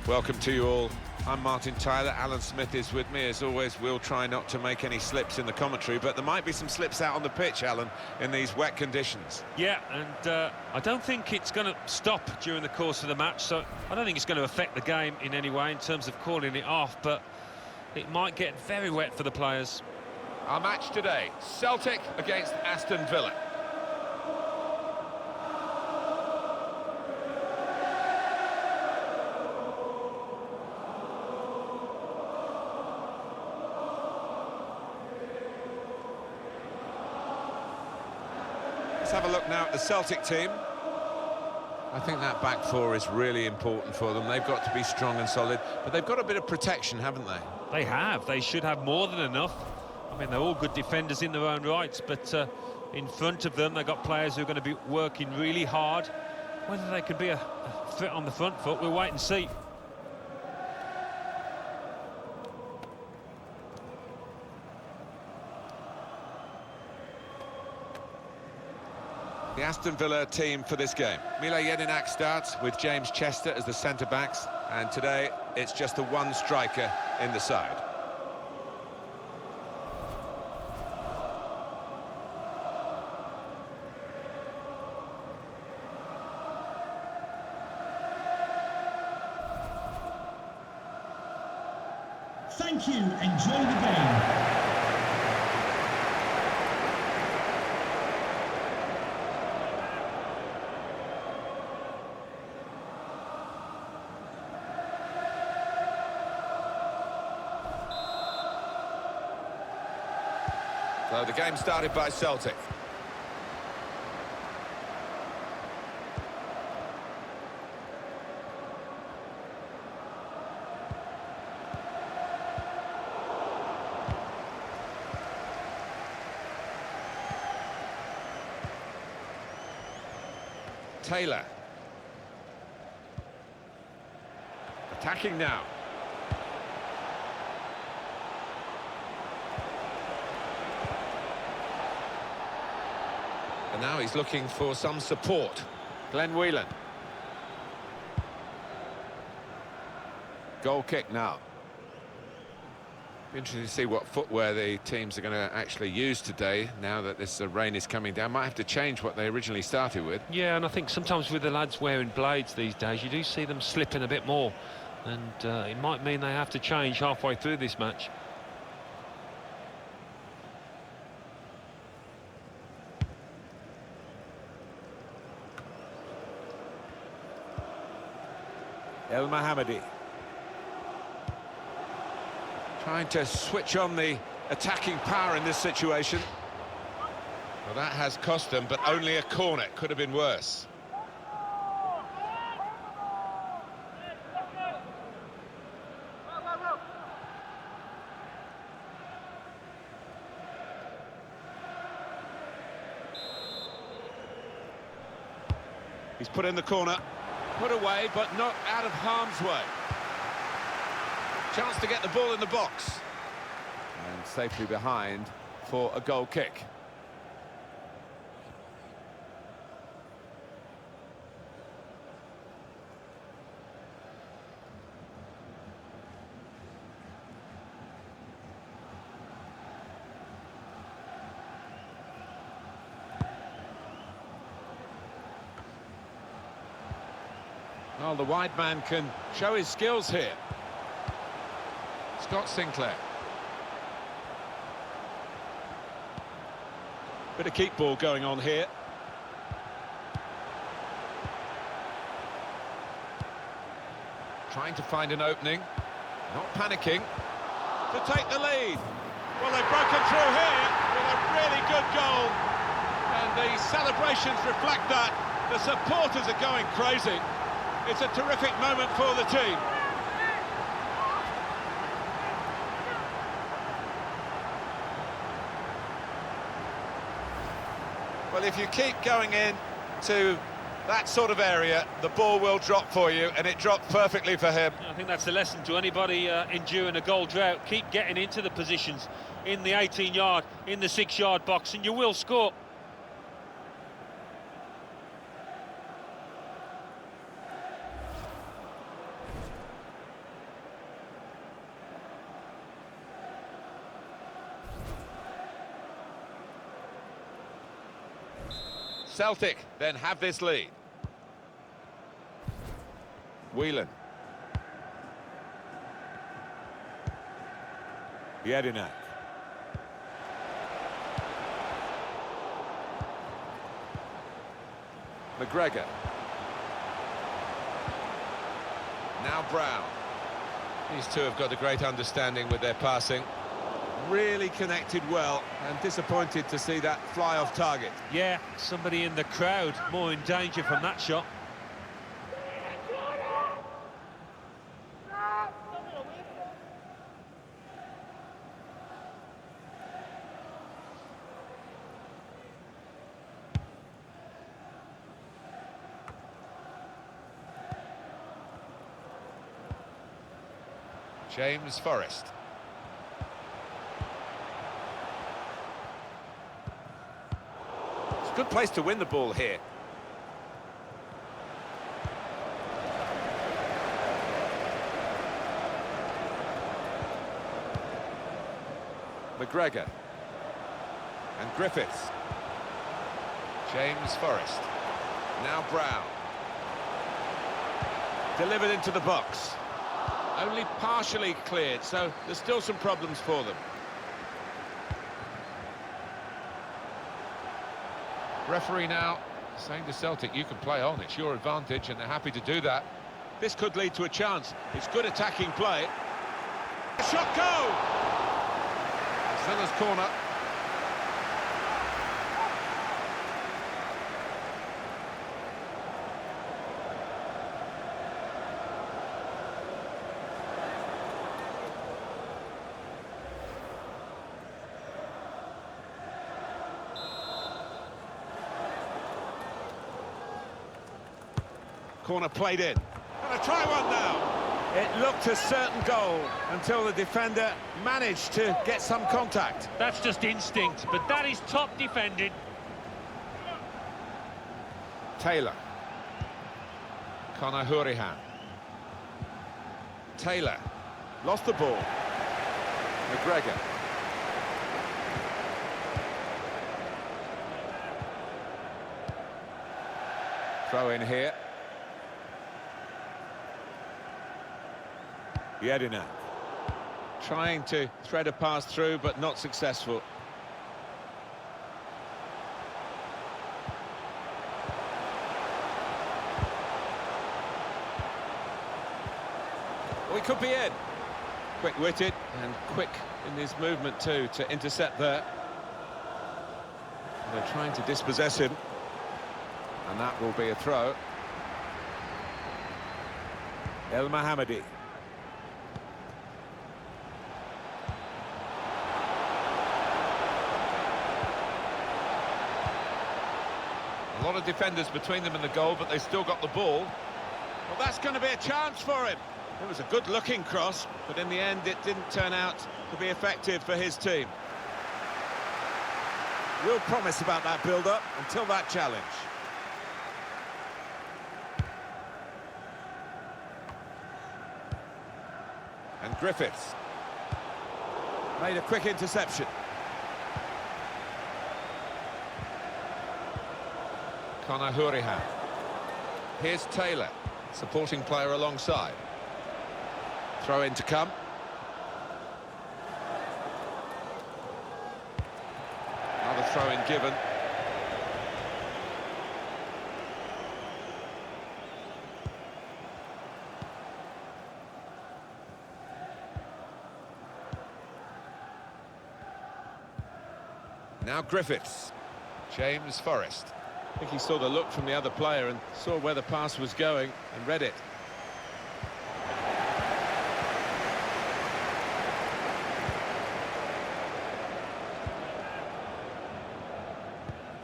Welcome to you all. I'm Martin Tyler. Alan Smith is with me. As always, we'll try not to make any slips in the commentary, but there might be some slips out on the pitch, Alan, in these wet conditions. Yeah, and I don't think it's going to stop during the course of the match, so I don't think it's going to affect the game in any way in terms of calling it off, but it might get very wet for the players. Our match today, Celtic against Aston Villa. Let's have a look now at the Celtic team. I think that back four is really important for them. They've got to be strong and solid, but they've got a bit of protection, haven't they? They have. They should have more than enough. I mean, they're all good defenders in their own rights, but in front of them, they've got players who are going to be working really hard. Whether they could be a threat on the front foot, we'll wait and see. The Aston Villa team for this game. Mile Jedinak starts with James Chester as the centre-backs, and today it's just the one striker in the side. Thank you. Enjoy the game. So the game started by Celtic. Taylor. Attacking now. And now he's looking for some support. Glenn Whelan. Goal kick now. Be interesting to see what footwear the teams are going to actually use today, now that this rain is coming down. Might have to change what they originally started with. Yeah, and I think sometimes with the lads wearing blades these days, you do see them slipping a bit more. And it might mean they have to change halfway through this match. El Mohammadi. Trying to switch on the attacking power in this situation. Well, that has cost them, but only a corner. Could have been worse. He's put in the corner. Put away, but not out of harm's way. Chance to get the ball in the box. And safely behind for a goal kick. Well, the wide man can show his skills here. Scott Sinclair. Bit of keep ball going on here. Trying to find an opening. Not panicking. To take the lead. Well, they've broken through here with a really good goal. And the celebrations reflect that. The supporters are going crazy. It's a terrific moment for the team. Well, if you keep going in to that sort of area, the ball will drop for you, and it dropped perfectly for him. I think that's the lesson to anybody enduring a goal drought. Keep getting into the positions in the 18-yard, in the 6-yard box, and you will score. Celtic then have this lead. Whelan. Jedinak. McGregor. Now Brown. These two have got a great understanding with their passing. Really connected well, and disappointed to see that fly off target. Yeah, somebody in the crowd more in danger from that shot. James Forrest. It's a good place to win the ball here. McGregor. And Griffiths. James Forrest. Now Brown. Delivered into the box. Only partially cleared, so there's still some problems for them. Referee now saying to Celtic, you can play on, it's your advantage, and they're happy to do that. This could lead to a chance. It's good attacking play. Shot go! Villa's corner. Corner played in. And a try one now. It looked a certain goal until the defender managed to get some contact. That's just instinct, but that is top defending. Taylor. Conor Hurahan. Taylor. Lost the ball. McGregor. Throw in here. Jedinak. Trying to thread a pass through, but not successful. We could be in. Quick-witted and quick in his movement too to intercept there. They're trying to dispossess him, and that will be a throw. El Mohammadi. A lot of defenders between them and the goal, but they still got the ball. Well, that's going to be a chance for him. It was a good-looking cross, but in the end it didn't turn out to be effective for his team. Real promise about that build-up until that challenge. And Griffiths made a quick interception. Conor Hurahan. Here's Taylor, supporting player alongside. Throw in to come. Another throw in given. Now Griffiths. James Forrest. I think he saw the look from the other player and saw where the pass was going and read it.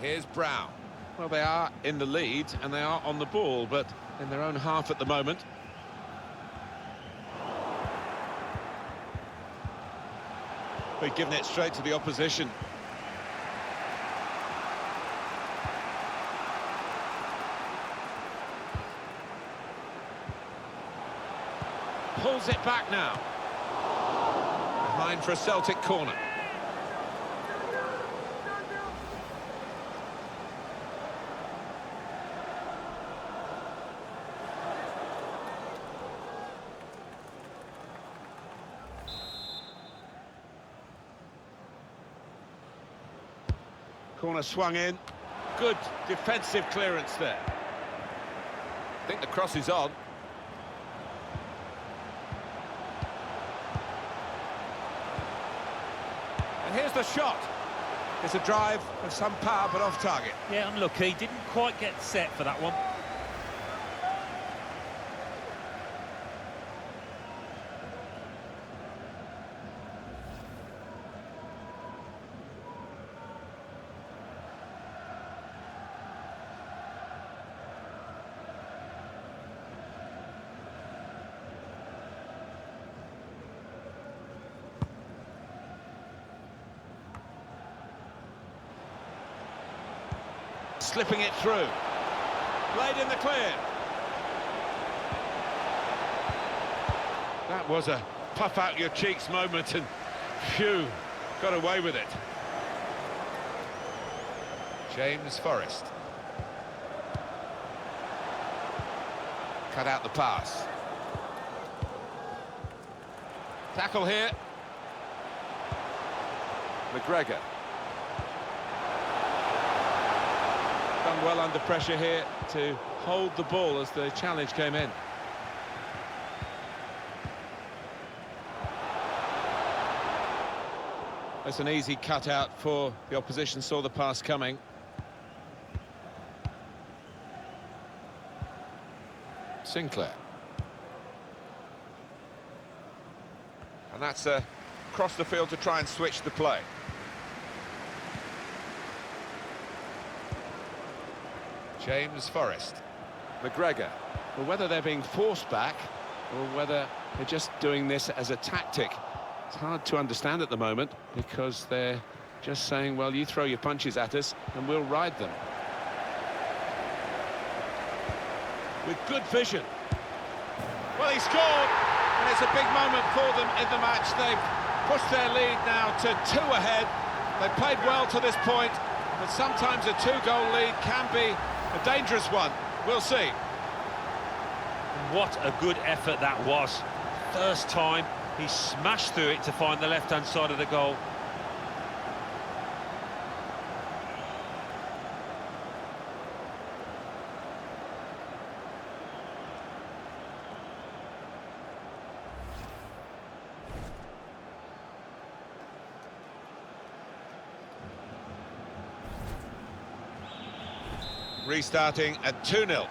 Here's Brown. Well, they are in the lead and they are on the ball, but in their own half at the moment. They've given it straight to the opposition. Pulls it back now. Behind for a Celtic corner. Corner swung in. Good defensive clearance there. I think the cross is on. And here's the shot. It's a drive of some power, but off target. Yeah, unlucky. Didn't quite get set for that one. Slipping it through. Played in the clear. That was a puff out your cheeks moment, and phew, got away with it. James Forrest. Cut out the pass. Tackle here. McGregor. Done well under pressure here to hold the ball as the challenge came in. That's an easy cutout for the opposition, saw the pass coming. Sinclair. And that's across the field to try and switch the play. James Forrest. McGregor. Well, whether they're being forced back or whether they're just doing this as a tactic, it's hard to understand at the moment, because they're just saying, well, you throw your punches at us and we'll ride them. With good vision. Well, he scored, and it's a big moment for them in the match. They've pushed their lead now to 2 ahead. They've played well to this point, but sometimes a 2-goal lead can be a dangerous one. We'll see. What a good effort that was. First time, he smashed through it to find the left-hand side of the goal. Restarting at 2-0.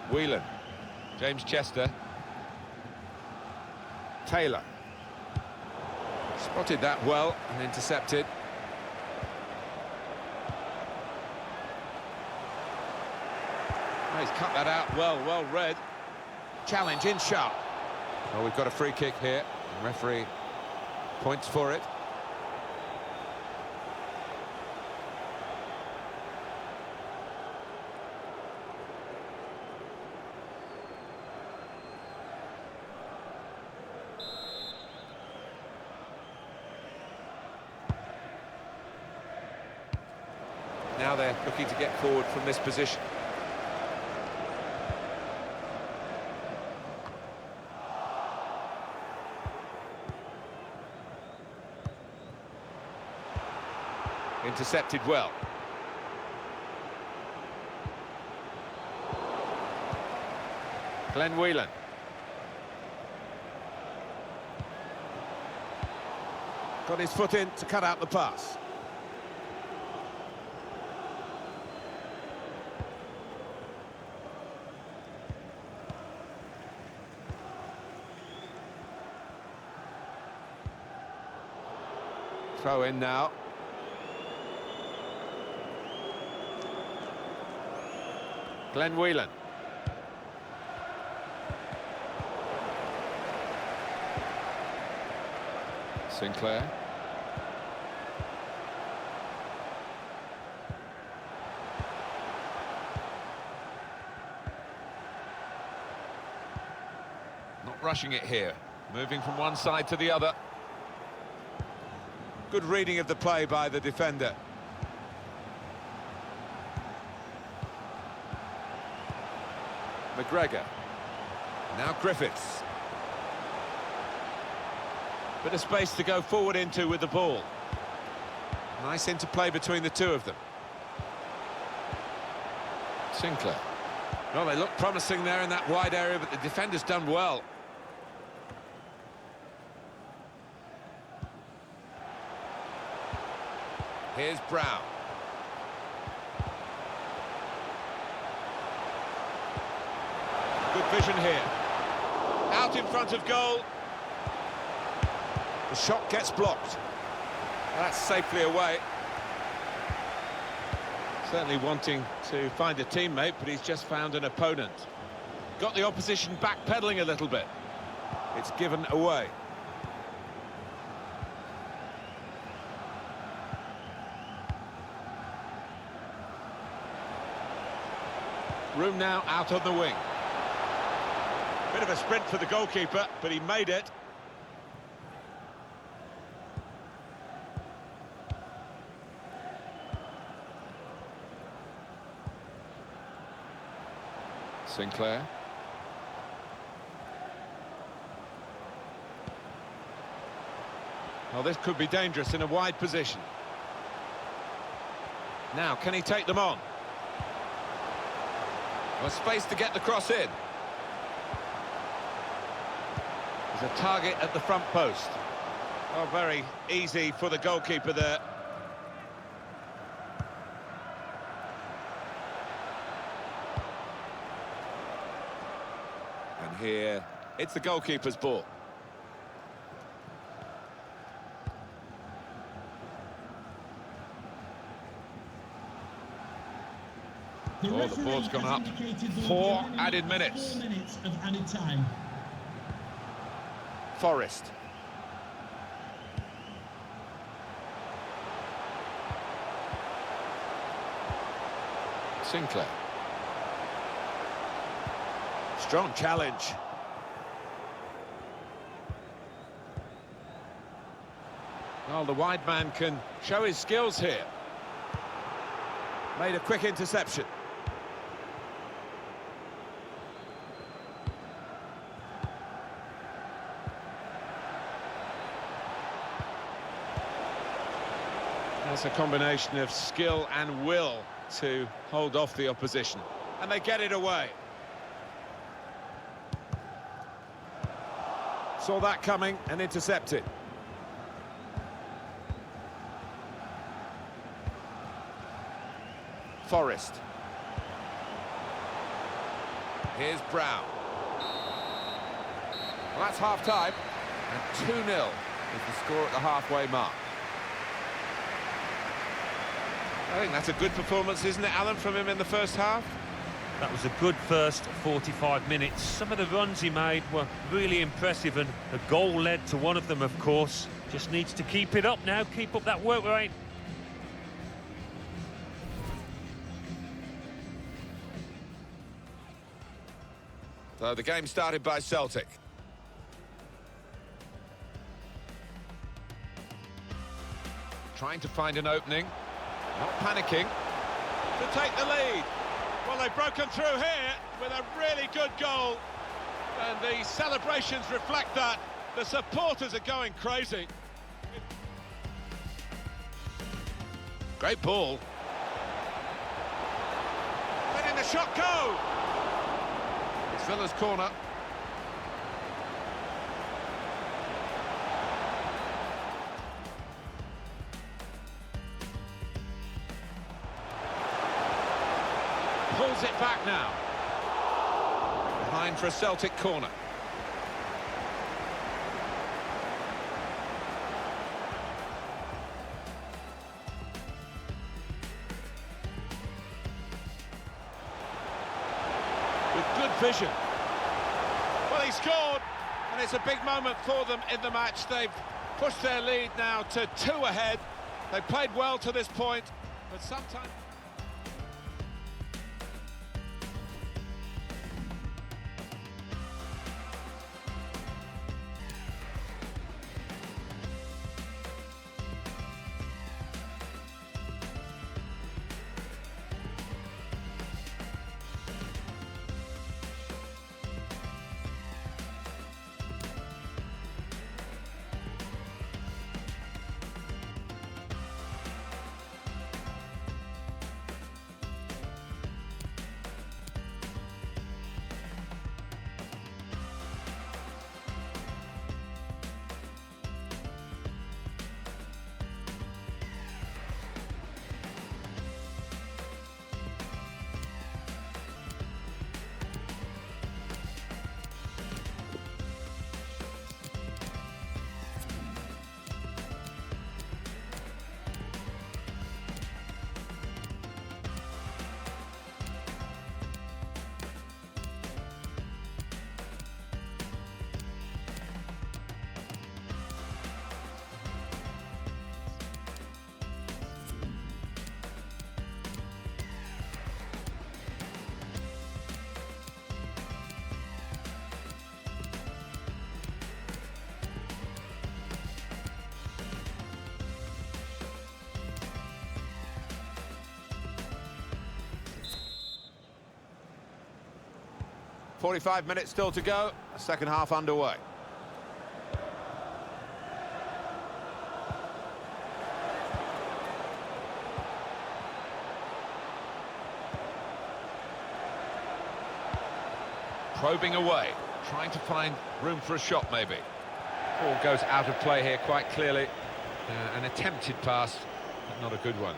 Whelan. James Chester. Taylor. Spotted that well and intercepted. Oh, he's cut that out well read. Challenge in sharp. Well, we've got a free kick here. The referee points for it. Now they're looking to get forward from this position. Intercepted well. Glenn Whelan. Got his foot in to cut out the pass. Throw in now. Glenn Whelan. Sinclair. Not rushing it here. Moving from one side to the other. Good reading of the play by the defender. McGregor. Now Griffiths. Bit of space to go forward into with the ball. Nice interplay between the two of them. Sinclair. Well, they look promising there in that wide area, but the defender's done well. Here's Brown. Good vision here. Out in front of goal. The shot gets blocked. That's safely away. Certainly wanting to find a teammate, but he's just found an opponent. Got the opposition backpedaling a little bit. It's given away. Room now out on the wing. Bit of a sprint for the goalkeeper, but he made it. Sinclair. Well, this could be dangerous in a wide position. Now, can he take them on? Well, space to get the cross in. There's a target at the front post. Oh, very easy for the goalkeeper there. And here, it's the goalkeeper's ball. Oh, the board's gone up. 4 added minutes. 4 minutes of added time. Forrest. Sinclair. Strong challenge. Well, the wide man can show his skills here. Made a quick interception. That's a combination of skill and will to hold off the opposition. And they get it away. Saw that coming and intercepted. Forrest. Here's Brown. Well, that's half-time. And 2-0 is the score at the halfway mark. I think that's a good performance, isn't it, Alan, from him in the first half? That was a good first 45 minutes. Some of the runs he made were really impressive, and a goal led to one of them, of course. Just needs to keep it up now, keep up that work rate. So the game started by Celtic. Trying to find an opening. Not panicking. To take the lead. Well, they've broken through here with a really good goal. And the celebrations reflect that. The supporters are going crazy. Great ball. Letting the shot go. It's Villa's corner. Pulls it back now. Behind for a Celtic corner. With good vision. Well, he scored, and it's a big moment for them in the match. They've pushed their lead now to 2 ahead. They've played well to this point, but sometimes... 45 minutes still to go, second half underway. Probing away, trying to find room for a shot maybe. Ball goes out of play here quite clearly. An attempted pass, but not a good one.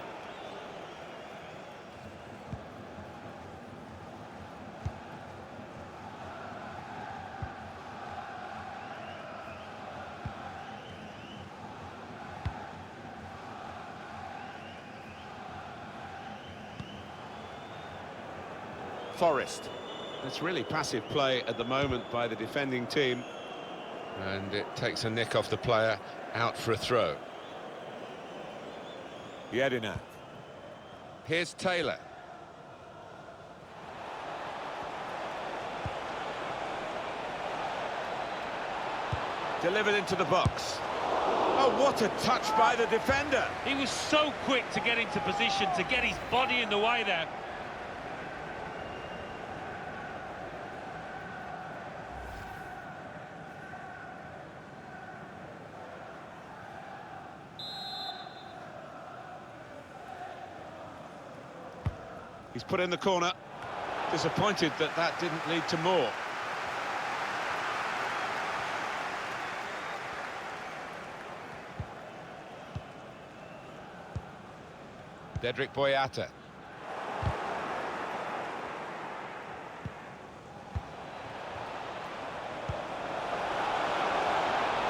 Forest. It's really passive play at the moment by the defending team. And it takes a nick off the player, out for a throw. Yedina. Here's Taylor. Delivered into the box. Oh, what a touch by the defender! He was so quick to get into position, to get his body in the way there. He's put in the corner. Disappointed that that didn't lead to more. Dedrick Boyata.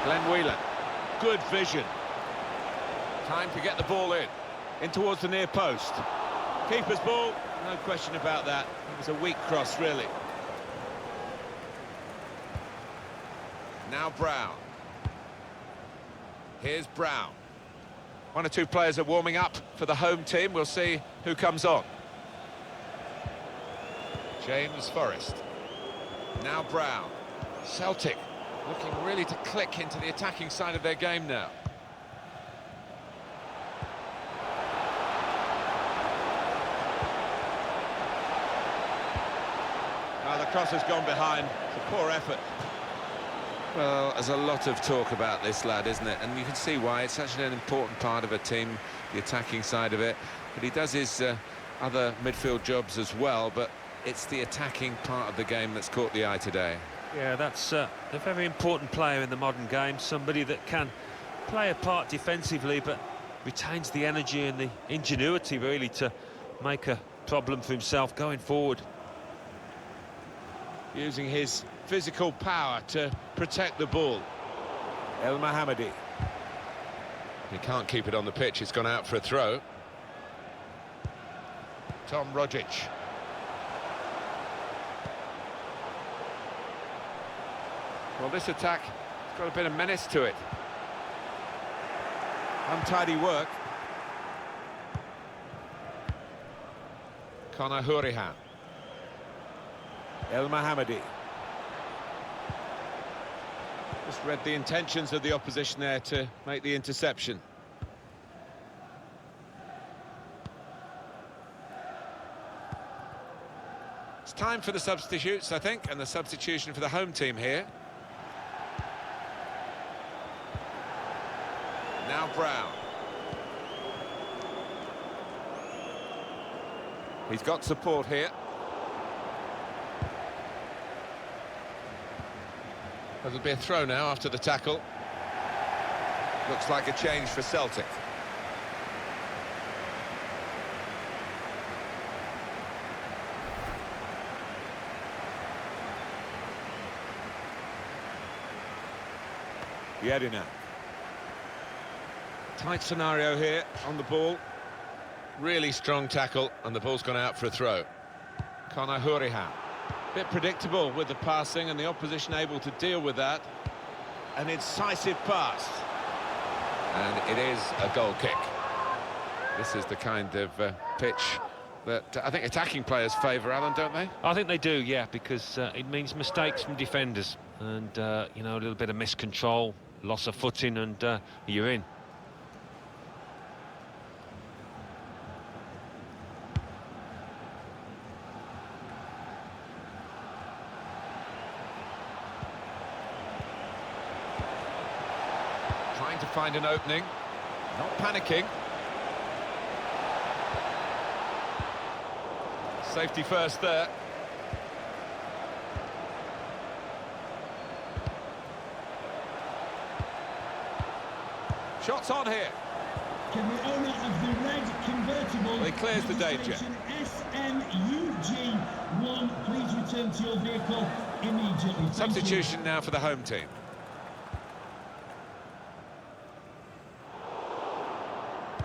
Glenn Whelan. Good vision. Time to get the ball in towards the near post. Keeper's ball, no question about that. It was a weak cross, really. Now Brown. Here's Brown. One or two players are warming up for the home team. We'll see who comes on. James Forrest. Now Brown. Celtic looking really to click into the attacking side of their game now. The cross has gone behind. It's a poor effort. Well, there's a lot of talk about this lad, isn't it? And you can see why. It's such an important part of a team, the attacking side of it. But he does his other midfield jobs as well, but it's the attacking part of the game that's caught the eye today. Yeah, that's a very important player in the modern game. Somebody that can play a part defensively, but retains the energy and the ingenuity, really, to make a problem for himself going forward. Using his physical power to protect the ball. El Mohammadi. He can't keep it on the pitch, it's gone out for a throw. Tom Rogic. Well, this attack has got a bit of menace to it. Untidy work. Conor Hourihan. El Mohammadi. Just read the intentions of the opposition there to make the interception. It's time for the substitutes, I think, and the substitution for the home team here. Now Brown. He's got support here. There'll be a throw now after the tackle. Looks like a change for Celtic. Yedina. Tight scenario here on the ball. Really strong tackle, and the ball's gone out for a throw. Conor Hourihan. Bit predictable with the passing, and the opposition able to deal with that. An incisive pass. And it is a goal kick. This is the kind of pitch that I think attacking players favour, Alan, don't they? I think they do, yeah, because it means mistakes from defenders. And, you know, a little bit of miscontrol, loss of footing, and you're in. find an opening. Not panicking. Safety first there. Shots on here. Can the owner of the red convertible... Well, he clears the danger. SMUG1, please return to your vehicle immediately. Thank Substitution now for the home team.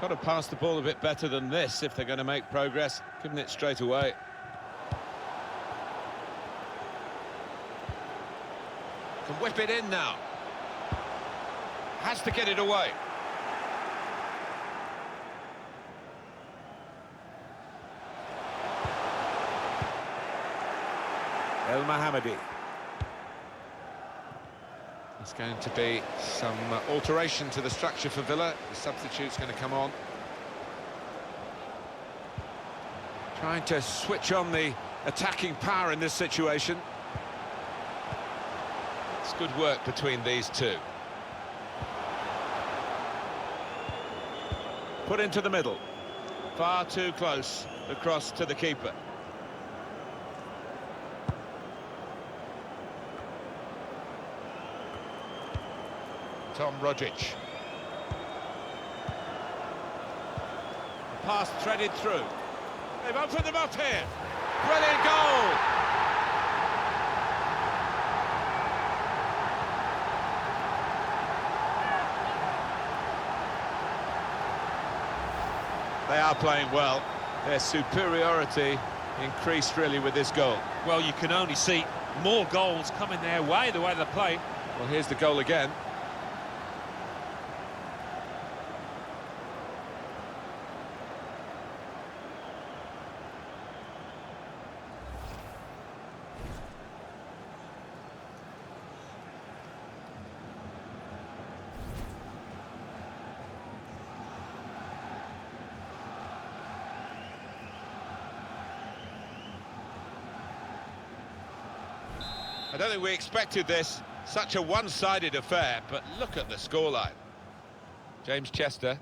Got to pass the ball a bit better than this if they're going to make progress. Giving it straight away. Can whip it in now. Has to get it away. El Mohammadi. There's going to be some alteration to the structure for Villa. The substitute's going to come on. Trying to switch on the attacking power in this situation. It's good work between these two. Put into the middle. Far too close across to the keeper. Tom Rogic. Pass threaded through. They've opened them up here. Brilliant goal! They are playing well. Their superiority increased really with this goal. Well, you can only see more goals coming their way, the way they play. Well, here's the goal again. I don't think we expected this, such a one-sided affair, but look at the scoreline. James Chester.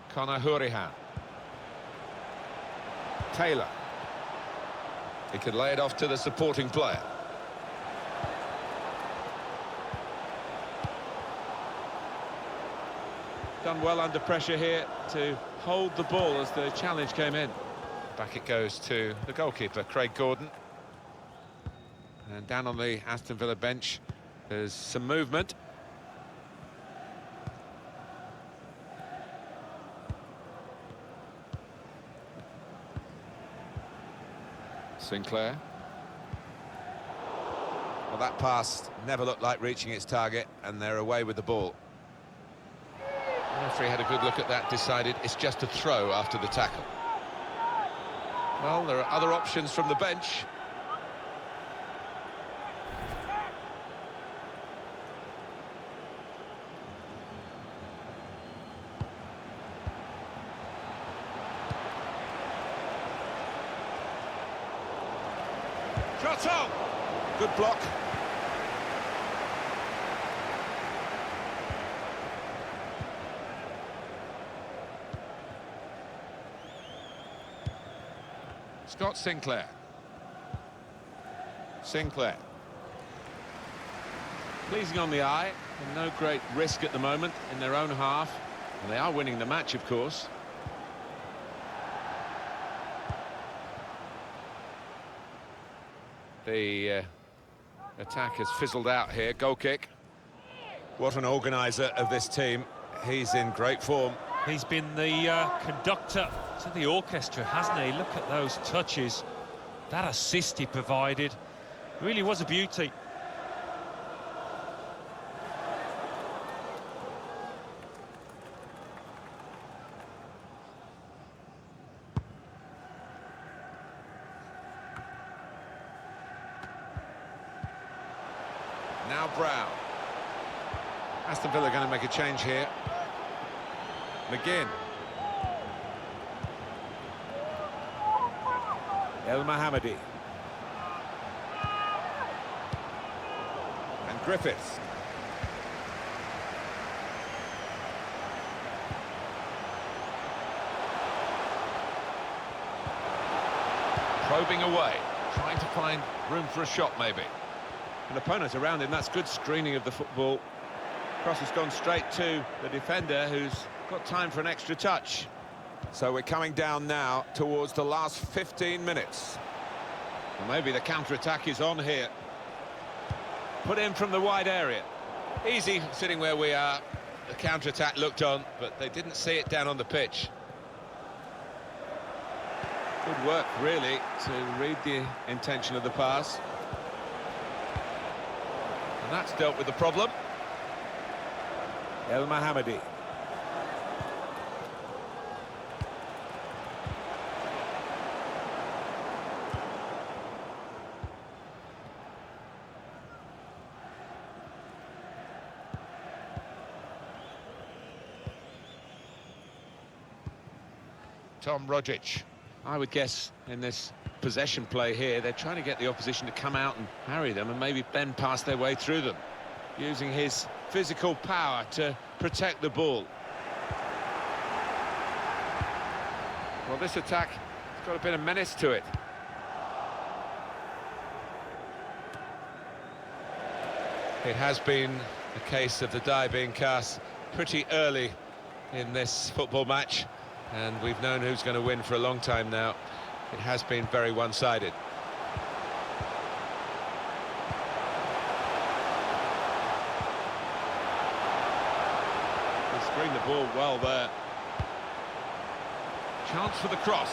Connor Hurahan. Taylor. He could lay it off to the supporting player. Done well under pressure here to hold the ball as the challenge came in. Back it goes to the goalkeeper, Craig Gordon. And down on the Aston Villa bench, there's some movement. Sinclair. Well, that pass never looked like reaching its target, and they're away with the ball. The referee had a good look at that, decided it's just a throw after the tackle. Well, there are other options from the bench. Shot on! Good block. Scott Sinclair. Sinclair. Pleasing on the eye, and no great risk at the moment in their own half. And they are winning the match, of course. The attack has fizzled out here. Goal kick. What an organiser of this team. He's in great form. He's been the conductor to the orchestra, hasn't he? Look at those touches. That assist he provided really was a beauty. Now Brown. Aston Villa going to make a change here. McGinn. El Mohammadi. And Griffiths. Probing away, trying to find room for a shot maybe. An opponent around him, that's good screening of the football. Cross has gone straight to the defender, who's got time for an extra touch. So we're coming down now towards the last 15 minutes. Well, maybe the counter-attack is on here. Put in from the wide area. Easy sitting where we are. The counter-attack looked on, but they didn't see it down on the pitch. Good work, really, to read the intention of the pass. And that's dealt with the problem. El Mohammadi. Tom Rogic. I would guess in this possession play here, they're trying to get the opposition to come out and harry them and maybe bend past their way through them, using his physical power to protect the ball. Well, this attack has got a bit of menace to it. It has been a case of the die being cast pretty early in this football match, and we've known who's going to win for a long time now. It has been very one-sided. They screened the ball well there. Chance for the cross.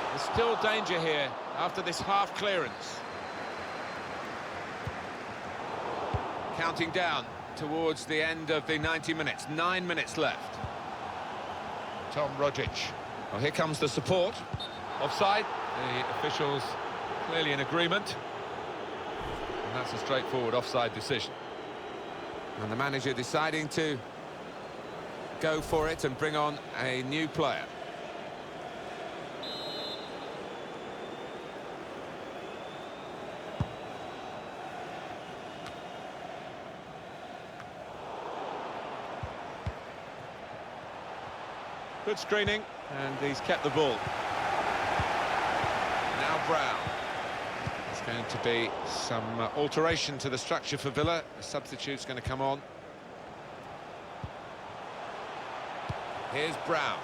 There's still danger here after this half clearance. Counting down towards the end of the 90 minutes. 9 minutes left. Tom Rogic. Well, here comes the support. Offside. The officials clearly in agreement. And that's a straightforward offside decision. And the manager deciding to go for it and bring on a new player. Good screening, and he's kept the ball. Now Brown. There's going to be some alteration to the structure for Villa. The substitute's going to come on. Here's Brown.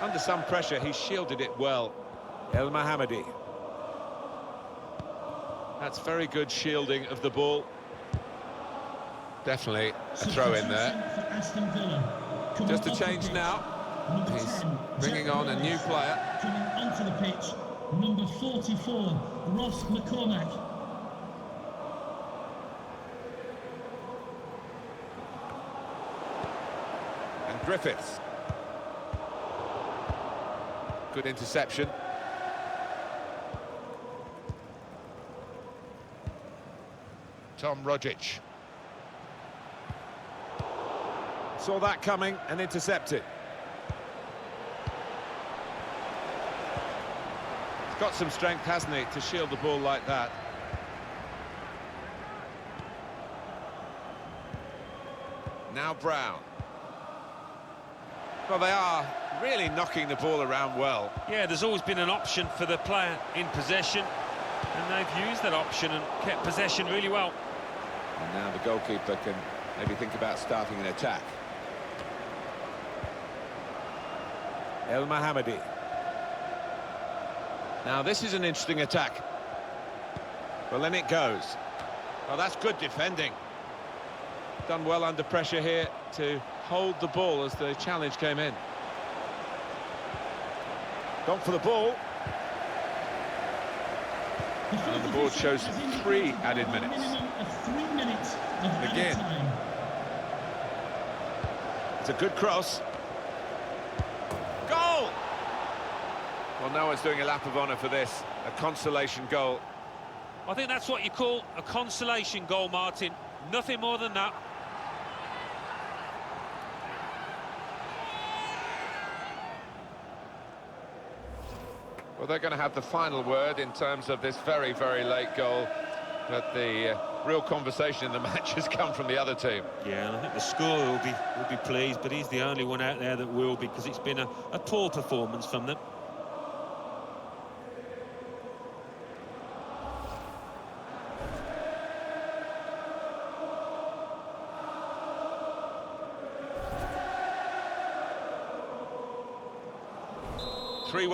Under some pressure, he shielded it well. El Mohammadi. That's very good shielding of the ball. Definitely a throw in there. Aston Villa. Just a change now. He's bringing on a new player. Coming onto the pitch, number 44, Ross McCormack. And Griffiths. Good interception. Tom Rogic. Saw that coming and intercepted. He's got some strength, hasn't he, to shield the ball like that. Now Brown. Well, they are really knocking the ball around well. Yeah, there's always been an option for the player in possession, and they've used that option and kept possession really well. And now the goalkeeper can maybe think about starting an attack. El Mohammadi. Now this is an interesting attack. Well, then it goes. Well, that's good defending. Done well under pressure here to hold the ball as the challenge came in. Gone for the ball. And the board shows 3 added minutes. Again. It's a good cross. Goal! Well, no one's doing a lap of honour for this. A consolation goal. I think that's what you call a consolation goal, Martin. Nothing more than that. Well, they're going to have the final word in terms of this very, very late goal. But the real conversation in the match has come from the other team. Yeah, and I think the scorer will be pleased, but he's the only one out there that will, because it's been a poor performance from them.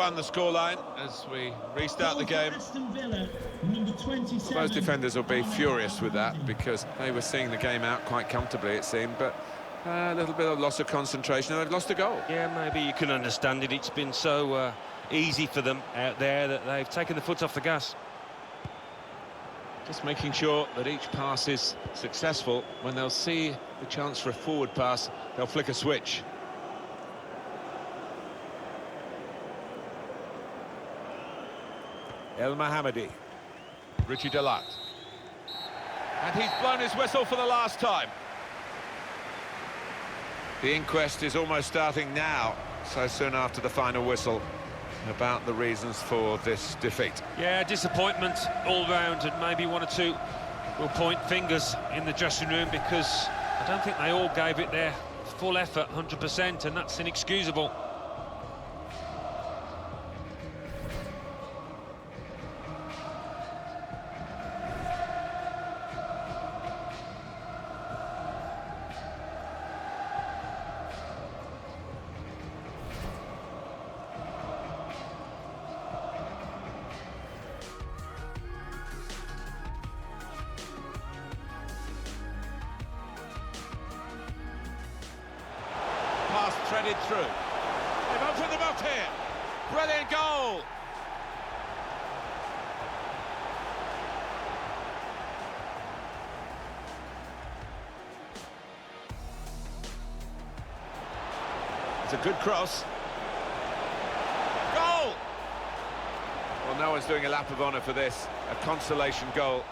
The scoreline as we restart the game. Aston Villa, number 27. Most defenders will be furious with that because they were seeing the game out quite comfortably, it seemed, but a little bit of loss of concentration and they've lost a goal. Yeah, maybe you can understand it. It's been so easy for them out there that they've taken the foot off the gas. Just making sure that each pass is successful. When they'll see the chance for a forward pass, they'll flick a switch. El Mohammadi, Richie Delat, and he's blown his whistle for the last time. The inquest is almost starting now, so soon after the final whistle, about the reasons for this defeat. Yeah, disappointment all round, and maybe one or two will point fingers in the dressing room because I don't think they all gave it their full effort, 100%, and that's inexcusable. Pass threaded through. They've opened them up here. Brilliant goal. It's a good cross. Goal! Well, no one's doing a lap of honour for this. A consolation goal